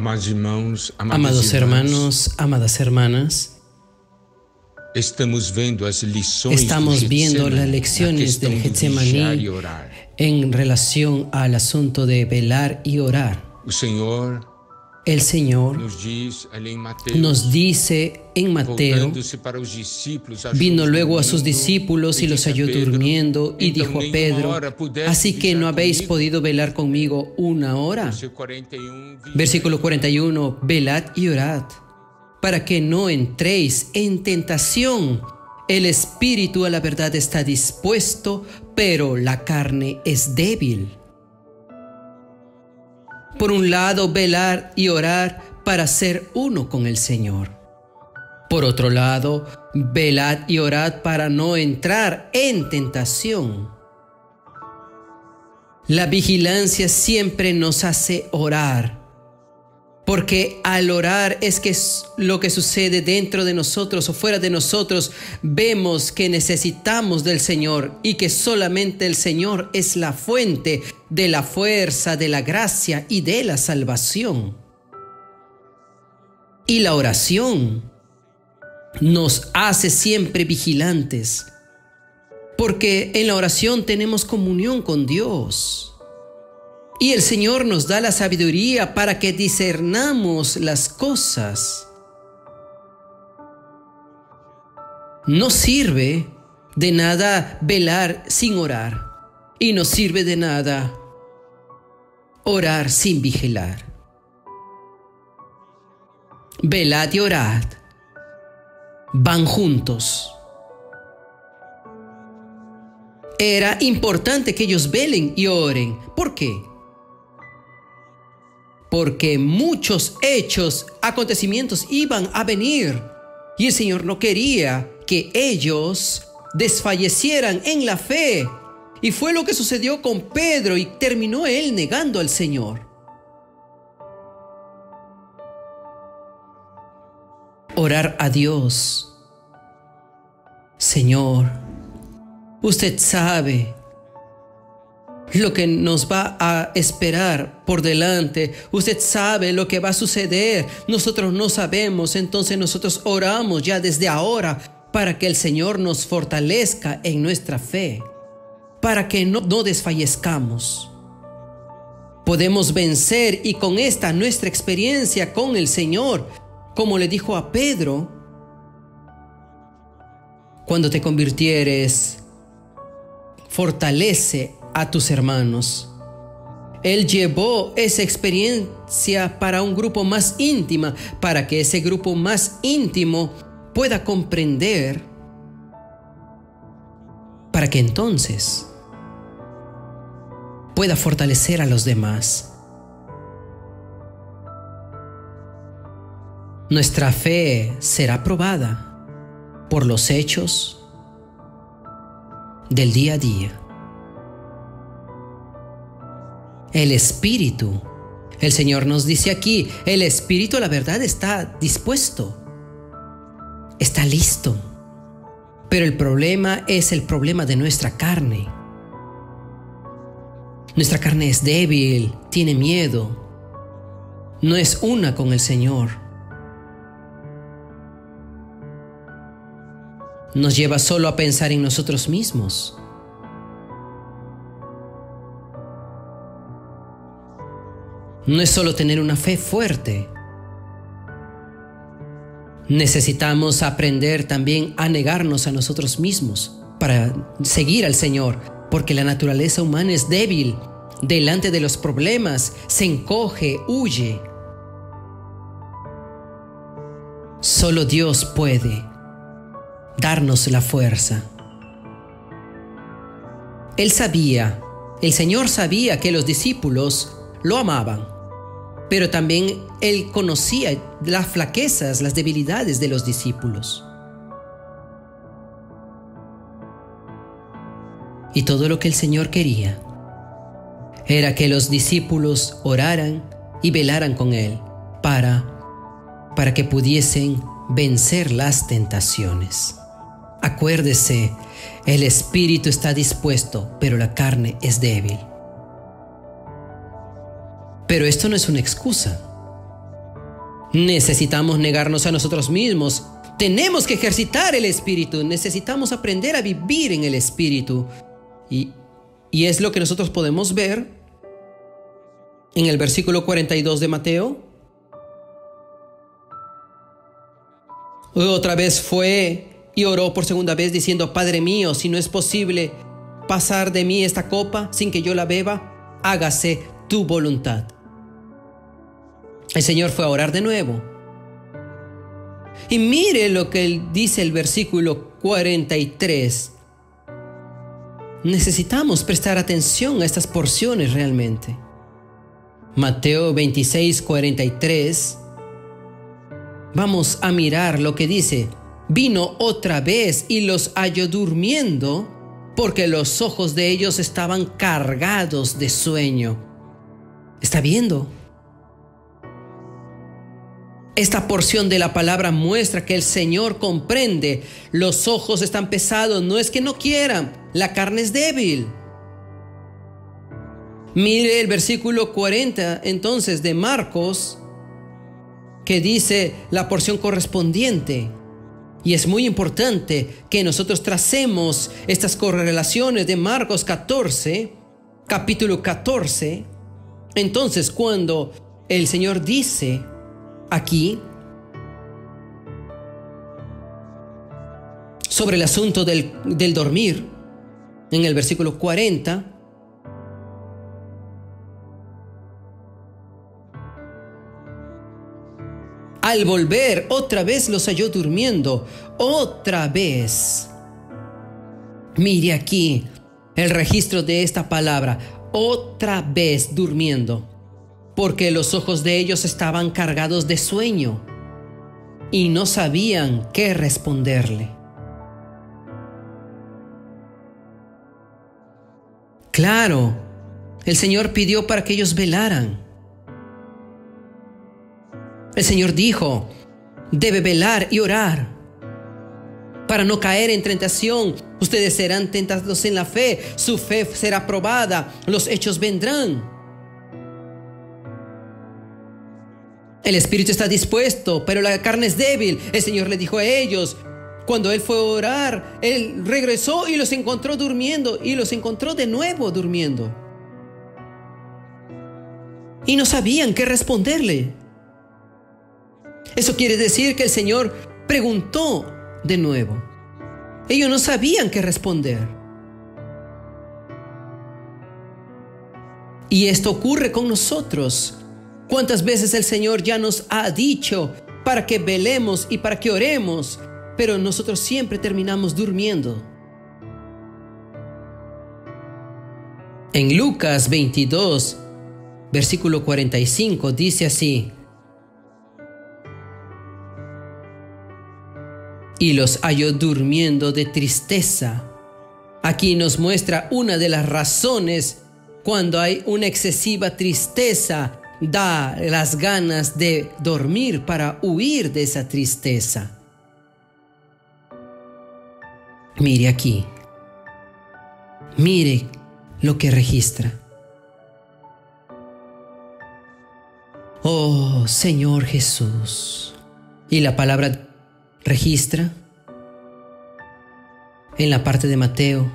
Amados hermanos, amadas hermanas, estamos viendo las lecciones del Getsemaní en relación al asunto de velar y orar. El Señor nos dice en Mateo, vino luego a sus discípulos y los halló durmiendo y dijo a Pedro, ¿así que no habéis podido velar conmigo una hora? Versículo 41, velad y orad, para que no entréis en tentación. El espíritu a la verdad está dispuesto, pero la carne es débil. Por un lado, velar y orar para ser uno con el Señor. Por otro lado, velad y orad para no entrar en tentación. La vigilancia siempre nos hace orar, porque al orar es que lo que sucede dentro de nosotros o fuera de nosotros, vemos que necesitamos del Señor y que solamente el Señor es la fuente de la fuerza, de la gracia y de la salvación. Y la oración nos hace siempre vigilantes, porque en la oración tenemos comunión con Dios. Y el Señor nos da la sabiduría para que discernamos las cosas. No sirve de nada velar sin orar, y no sirve de nada orar sin vigilar. Velad y orad van juntos. Era importante que ellos velen y oren. ¿Por qué? Porque muchos acontecimientos iban a venir y el Señor no quería que ellos desfallecieran en la fe. Y fue lo que sucedió con Pedro y terminó él negando al Señor. Orar a Dios. Señor, usted sabe lo que nos va a esperar por delante. Usted sabe lo que va a suceder. Nosotros no sabemos, entonces nosotros oramos ya desde ahora para que el Señor nos fortalezca en nuestra fe, para que no desfallezcamos. Podemos vencer y con esta nuestra experiencia con el Señor, como le dijo a Pedro, cuando te convirtieres, fortalece a tus hermanos. Él llevó esa experiencia para un grupo más íntima, para que ese grupo más íntimo pueda comprender, para que entonces pueda fortalecer a los demás. Nuestra fe será probada por los hechos del día a día. El Espíritu, el Señor nos dice aquí, el Espíritu, la verdad, está dispuesto, está listo. Pero el problema es el problema de nuestra carne. Nuestra carne es débil, tiene miedo, no es una con el Señor. Nos lleva solo a pensar en nosotros mismos. No es solo tener una fe fuerte. Necesitamos aprender también a negarnos a nosotros mismos para seguir al Señor, porque la naturaleza humana es débil. Delante de los problemas se encoge, huye. Solo Dios puede darnos la fuerza. El Señor sabía que los discípulos lo amaban, pero también Él conocía las flaquezas, las debilidades de los discípulos. Y todo lo que el Señor quería era que los discípulos oraran y velaran con Él para que pudiesen vencer las tentaciones. Acuérdese, el espíritu está dispuesto, pero la carne es débil. Pero esto no es una excusa. Necesitamos negarnos a nosotros mismos. Tenemos que ejercitar el Espíritu. Necesitamos aprender a vivir en el Espíritu. Y es lo que nosotros podemos ver en el versículo 42 de Mateo. Otra vez fue y oró por segunda vez diciendo: Padre mío, si no es posible pasar de mí esta copa sin que yo la beba, hágase tu voluntad. El Señor fue a orar de nuevo. Y mire lo que dice el versículo 43. Necesitamos prestar atención a estas porciones realmente. Mateo 26, 43. Vamos a mirar lo que dice. Vino otra vez y los halló durmiendo, porque los ojos de ellos estaban cargados de sueño. ¿Está viendo? Esta porción de la palabra muestra que el Señor comprende. Los ojos están pesados, no es que no quieran, la carne es débil. Mire el versículo 40 entonces de Marcos, que dice la porción correspondiente. Y es muy importante que nosotros tracemos estas correlaciones de Marcos 14, capítulo 14. Entonces, cuando el Señor dice aquí sobre el asunto del dormir, en el versículo 40, al volver, otra vez los halló durmiendo. Otra vez. Mire aquí el registro de esta palabra. Otra vez durmiendo. Porque los ojos de ellos estaban cargados de sueño y no sabían qué responderle. Claro, el Señor pidió para que ellos velaran. El Señor dijo: debe velar y orar para no caer en tentación. Ustedes serán tentados en la fe, su fe será probada, los hechos vendrán. El espíritu está dispuesto, pero la carne es débil. El Señor le dijo a ellos, cuando Él fue a orar, Él regresó y los encontró durmiendo, y los encontró de nuevo durmiendo. Y no sabían qué responderle. Eso quiere decir que el Señor preguntó de nuevo. Ellos no sabían qué responder. Y esto ocurre con nosotros. ¿Cuántas veces el Señor ya nos ha dicho para que velemos y para que oremos, pero nosotros siempre terminamos durmiendo? En Lucas 22, versículo 45, dice así: y los halló durmiendo de tristeza. Aquí nos muestra una de las razones cuando hay una excesiva tristeza. Da las ganas de dormir para huir de esa tristeza. Mire aquí. Mire lo que registra. Oh Señor Jesús. Y la palabra registra en la parte de Mateo,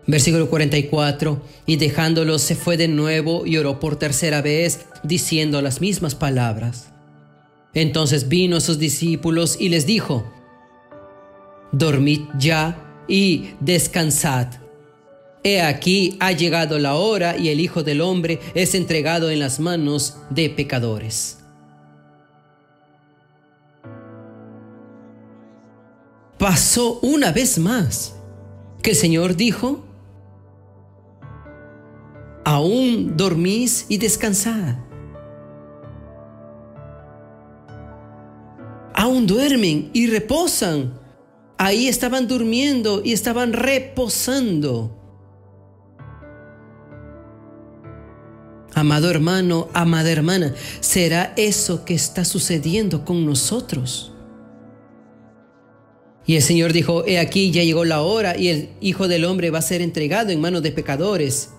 versículo 44, y dejándolos se fue de nuevo y oró por tercera vez, diciendo las mismas palabras. Entonces vino a sus discípulos y les dijo: dormid ya y descansad. He aquí ha llegado la hora y el Hijo del Hombre es entregado en las manos de pecadores. Pasó una vez más que el Señor dijo: aún dormís y descansad. Aún duermen y reposan. Ahí estaban durmiendo y estaban reposando. Amado hermano, amada hermana, ¿será eso que está sucediendo con nosotros? Y el Señor dijo: he aquí ya llegó la hora y el Hijo del Hombre va a ser entregado en manos de pecadores.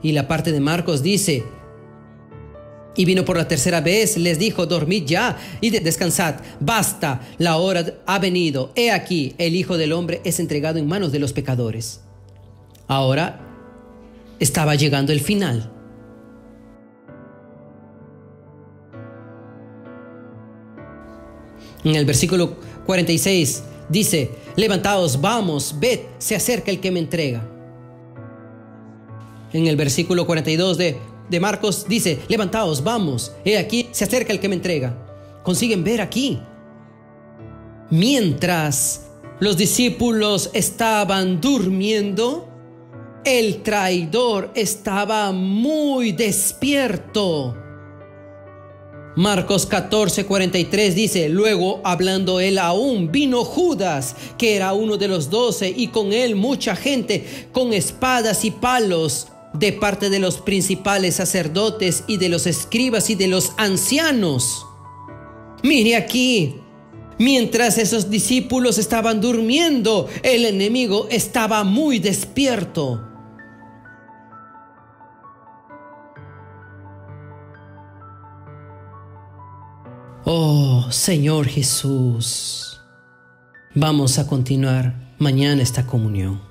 Y la parte de Marcos dice: Y vino por la tercera vez, les dijo: dormid ya y descansad, basta, la hora ha venido. He aquí, el Hijo del Hombre es entregado en manos de los pecadores. Ahora estaba llegando el final. En el versículo 46 dice: levantaos, vamos, ved, se acerca el que me entrega. En el versículo 42 de Marcos dice: levantaos, vamos, he aquí, se acerca el que me entrega. ¿Consiguen ver aquí? Mientras los discípulos estaban durmiendo, el traidor estaba muy despierto. Marcos 14:43 dice: luego, hablando él aún, vino Judas, que era uno de los 12, y con él mucha gente con espadas y palos, de parte de los principales sacerdotes y de los escribas y de los ancianos. Mire aquí, mientras esos discípulos estaban durmiendo, el enemigo estaba muy despierto. Oh, Señor Jesús, vamos a continuar mañana esta comunión.